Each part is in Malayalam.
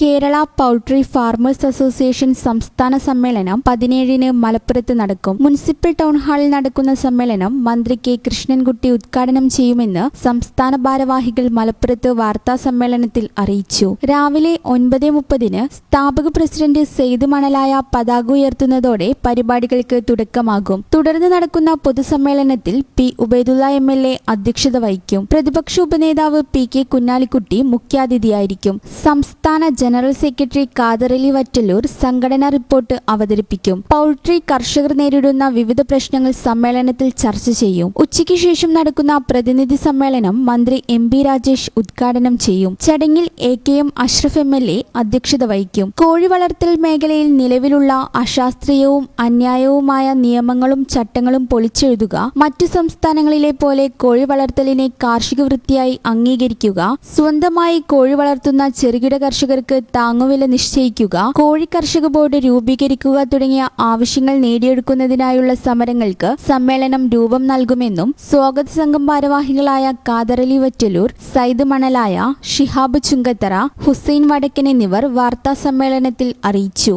കേരള പൗൾട്രി ഫാർമേഴ്സ് അസോസിയേഷൻ സംസ്ഥാന സമ്മേളനം 17-ന് മലപ്പുറത്ത് നടക്കും. മുനിസിപ്പൽ ടൗൺ ഹാളിൽ നടക്കുന്ന സമ്മേളനം മന്ത്രി കെ കൃഷ്ണൻകുട്ടി ഉദ്ഘാടനം ചെയ്യുമെന്ന് സംസ്ഥാന ഭാരവാഹികൾ മലപ്പുറത്ത് വാർത്താ സമ്മേളനത്തിൽ അറിയിച്ചു. രാവിലെ 9:30-ന് സ്ഥാപക പ്രസിഡന്റ് സെയ്ദ് മണലായ പതാക ഉയർത്തുന്നതോടെ പരിപാടികൾക്ക് തുടക്കമാകും. തുടർന്ന് നടക്കുന്ന പൊതുസമ്മേളനത്തിൽ പി ഉബൈദുള്ള MLA അധ്യക്ഷത വഹിക്കും. പ്രതിപക്ഷ ഉപനേതാവ് PK കുഞ്ഞാലിക്കുട്ടി മുഖ്യാതിഥിയായിരിക്കും. സംസ്ഥാന ജനറൽ സെക്രട്ടറി ഖാദർ അലി വറ്റല്ലൂർ സംഘടനാ റിപ്പോർട്ട് അവതരിപ്പിക്കും. പൗൾട്രി കർഷകർ നേരിടുന്ന വിവിധ പ്രശ്നങ്ങൾ സമ്മേളനത്തിൽ ചർച്ച ചെയ്യും. ഉച്ചയ്ക്ക് ശേഷം നടക്കുന്ന പ്രതിനിധി സമ്മേളനം മന്ത്രി MB രാജേഷ് ഉദ്ഘാടനം ചെയ്യും. ചടങ്ങിൽ AKM അഷ്റഫ് MLA അധ്യക്ഷത വഹിക്കും. കോഴി വളർത്തൽ മേഖലയിൽ നിലവിലുള്ള അശാസ്ത്രീയവും അന്യായവുമായ നിയമങ്ങളും ചട്ടങ്ങളും പൊളിച്ചെഴുതുക, മറ്റു സംസ്ഥാനങ്ങളിലെ പോലെ കോഴി വളർത്തലിനെ കാർഷിക വൃത്തിയായി അംഗീകരിക്കുക, സ്വന്തമായി കോഴി വളർത്തുന്ന ചെറുകിട കർഷകർക്ക് താങ്ങുവില നിശ്ചയിക്കുക, കോഴി കർഷക ബോർഡ് രൂപീകരിക്കുക തുടങ്ങിയ ആവശ്യങ്ങൾ നേടിയെടുക്കുന്നതിനായുള്ള സമരങ്ങൾക്ക് സമ്മേളനം രൂപം നൽകുമെന്നും സ്വാഗത സംഘം ഭാരവാഹികളായ ഖാദർ അലി വറ്റല്ലൂർ, സയ്യിദ് മണലായ, ഷിഹാബ് ചുങ്കത്തറ, ഹുസൈൻ വടക്കൻ എന്നിവർ വാർത്താ സമ്മേളനത്തിൽ അറിയിച്ചു.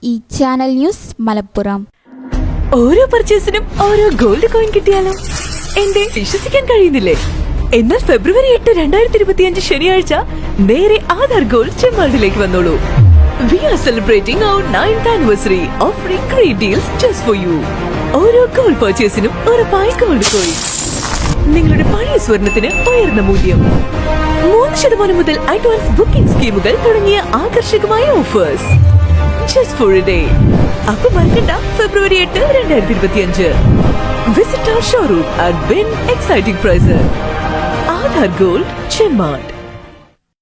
ഈ ചാനൽ ന്യൂസ് മലപ്പുറം. ഓരോ പർച്ചേസിനും ഓരോ ഗോൾഡ് കോയിൻ കിട്ടിയാലോ? എന്തേ വിശ്വസിക്കാൻ കഴിയുന്നില്ലേ? എന്നാൽ ഫെബ്രുവരി 8, 2025 ശനിയാഴ്ച നേരെ ആധാർ ഗോൾഡ് ചെമ്മാടിലേക്ക് വന്നോളൂ. We are celebrating our 9th anniversary, offering great deals just for you. ഓരോ ഗോൾഡ് പർച്ചേസിനും ഉറപ്പായി ഗോൾഡ് കോയിൻ. നിങ്ങളുടെ പഴയ സ്വർണത്തിന് ഉയർന്ന മൂല്യം, 3% മുതൽ അഡ്വാൻസ് ബുക്കിംഗ് സ്കീമുകൾ തുടങ്ങിയ ആകർഷകമായ offers. Just for a day. അപ്പൊ മറക്കണ്ട, ഫെബ്രുവരി 8, 2025. Visit our showroom and win exciting prizes. Aadhar Gold, Chemmad.